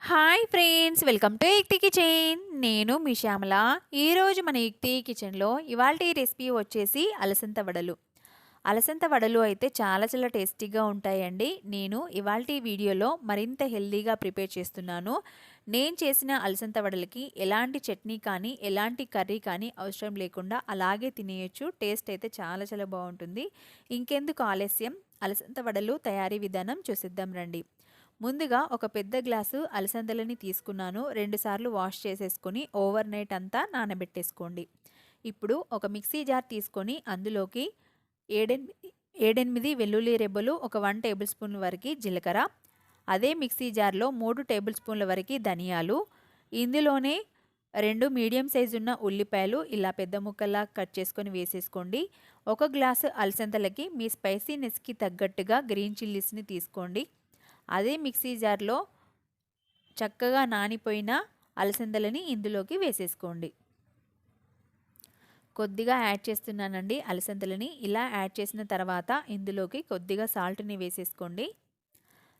Hi friends, welcome to యుక్తి kitchen. నేను మీ శ్యామల. ఈరోజు మన యుక్తి కిచెన్లో ఇవాల్టి రెసిపీ వచ్చేసి అలసంద వడలు. అలసంద వడలు అయితే చాలా చాలా టేస్టీగా ఉంటాయండి. నేను ఇవాల్టి వీడియోలో మరింత హెల్దీగా ప్రిపేర్ చేస్తున్నాను. నేను చేసిన అలసంద వడలకి ఎలాంటి చట్నీ కానీ ఎలాంటి కర్రీ కానీ అవసరం లేకుండా అలాగే తినేయొచ్చు. టేస్ట్ అయితే చాలా చాలా బాగుంటుంది. ఇంకెందుకు ఆలస్యం, అలసంద వడలు తయారీ విధానం చూసిద్దాం రండి. ముందుగా ఒక పెద్ద గ్లాసు అలసందలని తీసుకున్నాను. 2 సార్లు వాష్ చేసేసుకొని ఓవర్ నైట్ అంతా నానబెట్టేసుకోండి. ఇప్పుడు ఒక మిక్సీ జార్ తీసుకొని అందులోకి ఏడెనిమిది వెల్లుల్లి రెబ్బలు, ఒక 1 టేబుల్ స్పూన్ వరకు జీలకర్ర, అదే మిక్సీ జార్లో 3 టేబుల్ స్పూన్ల వరకు ధనియాలు, ఇందులోనే 2 మీడియం సైజు ఉన్న ఉల్లిపాయలు ఇలా పెద్ద ముక్కల్లా కట్ చేసుకొని వేసేసుకోండి. ఒక గ్లాసు అలసందలకి మీ స్పైసీనెస్కి తగ్గట్టుగా గ్రీన్ చిల్లీస్ని తీసుకోండి. అదే మిక్సీ జార్లో చక్కగా నానిపోయిన అలసందలని ఇందులోకి వేసేసుకోండి. కొద్దిగా యాడ్ చేస్తున్నానండి అలసందలని. ఇలా యాడ్ చేసిన తర్వాత ఇందులోకి కొద్దిగా సాల్ట్ని వేసేసుకోండి.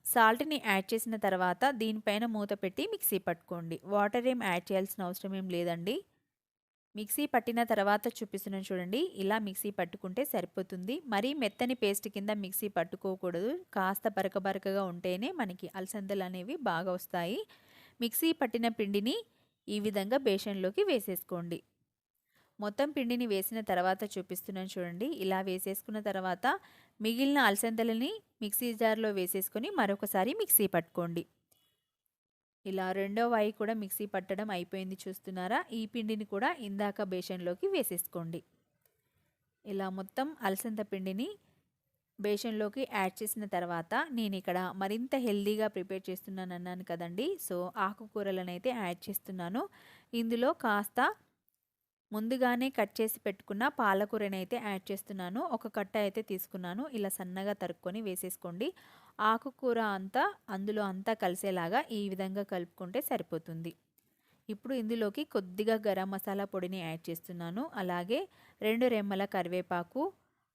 సాల్ట్ని యాడ్ చేసిన తర్వాత దీనిపైన మూత పెట్టి మిక్సీ పట్టుకోండి. వాటర్ ఏం యాడ్ చేయాల్సిన అవసరం ఏం లేదండి. మిక్సీ పట్టిన తర్వాత చూపిస్తున్నాను చూడండి. ఇలా మిక్సీ పట్టుకుంటే సరిపోతుంది. మరీ మెత్తని పేస్ట్ కింద మిక్సీ పట్టుకోకూడదు. కాస్త బరకగా ఉంటేనే మనకి అలసందలు అనేవి బాగా వస్తాయి. మిక్సీ పట్టిన పిండిని ఈ విధంగా బేషన్లోకి వేసేసుకోండి. మొత్తం పిండిని వేసిన తర్వాత చూపిస్తున్నాను చూడండి. ఇలా వేసేసుకున్న తర్వాత మిగిలిన అలసందలని మిక్సీ జార్లో వేసేసుకొని మరొకసారి మిక్సీ పట్టుకోండి. ఇలా రెండో వాయి కూడా మిక్సీ పట్టడం అయిపోయింది చూస్తున్నారా. ఈ పిండిని కూడా ఇందాక బేషన్లోకి వేసేసుకోండి. ఇలా మొత్తం అలసంద పిండిని బేషన్లోకి యాడ్ చేసిన తర్వాత నేను ఇక్కడ మరింత హెల్దీగా ప్రిపేర్ చేస్తున్నాను అన్నాను కదండి. సో ఆకుకూరలను అయితే యాడ్ చేస్తున్నాను. ఇందులో కాస్త ముందుగానే కట్ చేసి పెట్టుకున్న పాలకూరని అయితే యాడ్ చేస్తున్నాను. ఒక కట్ట అయితే తీసుకున్నాను. ఇలా సన్నగా తరుక్కొని వేసేసుకోండి. ఆకుకూర అంతా అందులో అంతా కలిసేలాగా ఈ విధంగా కలుపుకుంటే సరిపోతుంది. ఇప్పుడు ఇందులోకి కొద్దిగా గరం మసాలా పొడిని యాడ్ చేస్తున్నాను. అలాగే 2 రెమ్మల కరివేపాకు,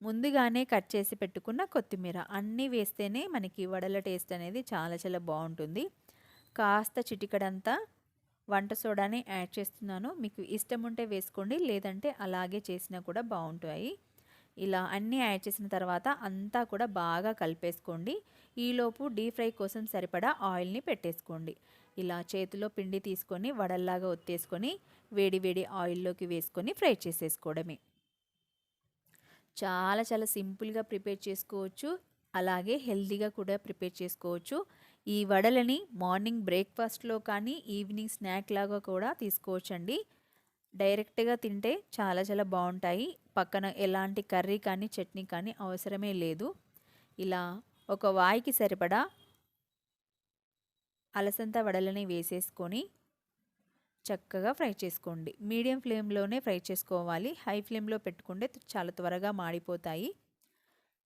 ముందుగానే కట్ చేసి పెట్టుకున్న కొత్తిమీర అన్నీ వేస్తేనే మనకి వడల టేస్ట్ అనేది చాలా చాలా బాగుంటుంది. కాస్త చిటికడంతా వంట సోడాని యాడ్ చేస్తున్నాను. మీకు ఇష్టం ఉంటే వేసుకోండి, లేదంటే అలాగే చేసినా కూడా బాగుంటాయి. ఇలా అన్నీ యాడ్ చేసిన తర్వాత అంతా కూడా బాగా కలిపేసుకోండి. ఈలోపు డీప్ ఫ్రై కోసం సరిపడా ఆయిల్ని పెట్టేసుకోండి. ఇలా చేతిలో పిండి తీసుకొని వడల్లాగా ఒత్తేసుకొని వేడి వేడి ఆయిల్లోకి వేసుకొని ఫ్రై చేసేసుకోవడమే. చాలా చాలా సింపుల్గా ప్రిపేర్ చేసుకోవచ్చు. అలాగే హెల్తీగా కూడా ప్రిపేర్ చేసుకోవచ్చు. ఈ వడలని మార్నింగ్ బ్రేక్ఫాస్ట్లో కానీ ఈవినింగ్ స్నాక్ లాగా కూడా తీసుకోవచ్చండి. డైరెక్ట్గా తింటే చాలా చాలా బాగుంటాయి. పక్కన ఎలాంటి కర్రీ కానీ చట్నీ కానీ అవసరమే లేదు. ఇలా ఒక వాయికి సరిపడా అలసంద వడలని వేసేసుకొని చక్కగా ఫ్రై చేసుకోండి. మీడియం ఫ్లేమ్లోనే ఫ్రై చేసుకోవాలి. హై ఫ్లేమ్లో పెట్టుకుంటే చాలా త్వరగా మాడిపోతాయి.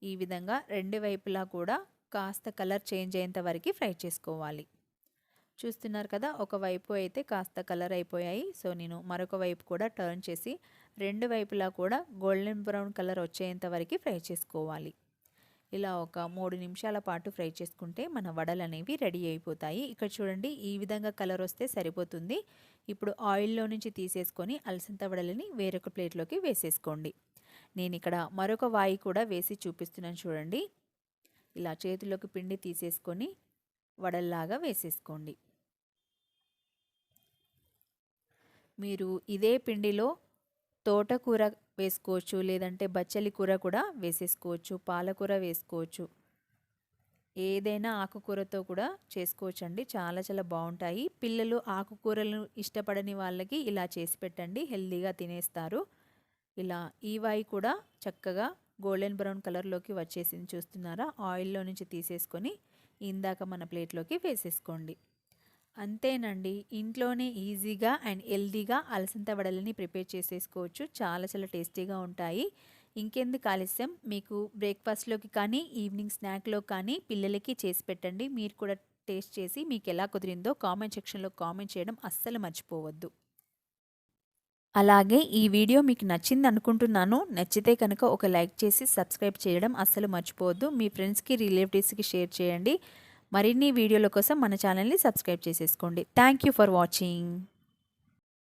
ఈ విధంగా 2 వైపులా కూడా కాస్త కలర్ చేంజ్ అయ్యేంత వరకు ఫ్రై చేసుకోవాలి. చూస్తున్నారు కదా, ఒకవైపు అయితే కాస్త కలర్ అయిపోయాయి. సో నేను మరొక వైపు కూడా టర్న్ చేసి 2 వైపులా కూడా గోల్డెన్ బ్రౌన్ కలర్ వచ్చేంత వరకు ఫ్రై చేసుకోవాలి. ఇలా ఒక 3 నిమిషాల పాటు ఫ్రై చేసుకుంటే మన వడలు అనేవి రెడీ అయిపోతాయి. ఇక్కడ చూడండి, ఈ విధంగా కలర్ వస్తే సరిపోతుంది. ఇప్పుడు ఆయిల్లో నుంచి తీసేసుకొని అలసంద వడలని వేరొక ప్లేట్లోకి వేసేసుకోండి. నేను ఇక్కడ మరొక వాయి కూడా వేసి చూపిస్తున్నాను చూడండి. ఇలా చేతిలోకి పిండి తీసేసుకొని వడల్లాగా వేసేసుకోండి. మీరు ఇదే పిండిలో తోటకూర వేసుకోవచ్చు, లేదంటే బచ్చలి కూర కూడా వేసేసుకోవచ్చు, పాలకూర వేసుకోవచ్చు. ఏదైనా ఆకుకూరతో కూడా చేసుకోవచ్చండి. చాలా చాలా బాగుంటాయి. పిల్లలు ఆకుకూరలు ఇష్టపడని వాళ్ళకి ఇలా చేసి పెట్టండి, హెల్తీగా తినేస్తారు. ఇలా ఈ వాయి కూడా చక్కగా గోల్డెన్ బ్రౌన్ కలర్లోకి వచ్చేసింది చూస్తున్నారా. ఆయిల్లో నుంచి తీసేసుకొని ఇందాక మన ప్లేట్లోకి వేసేసుకోండి. అంతేనండి, ఇంట్లోనే ఈజీగా అండ్ హెల్తీగా అలసంద వడలని ప్రిపేర్ చేసేసుకోవచ్చు. చాలా చాలా టేస్టీగా ఉంటాయి. ఇంకెందుకు ఆలస్యం, మీకు బ్రేక్ఫాస్ట్లోకి కానీ ఈవినింగ్ స్నాక్లో కానీ పిల్లలకి చేసి పెట్టండి. మీరు కూడా టేస్ట్ చేసి మీకు ఎలా కుదిరిందో కామెంట్ సెక్షన్లో కామెంట్ చేయడం అస్సలు మర్చిపోవద్దు. అలాగే ఈ వీడియో మీకు నచ్చింది అనుకుంటున్నాను. నచ్చితే కనుక ఒక లైక్ చేసి సబ్స్క్రైబ్ చేయడం అస్సలు మర్చిపోవద్దు. మీ ఫ్రెండ్స్కి రిలేటివ్స్కి షేర్ చేయండి. మరిన్ని వీడియోల కోసం మన ఛానల్ని సబ్స్క్రైబ్ చేసేసుకోండి. Thank you for watching.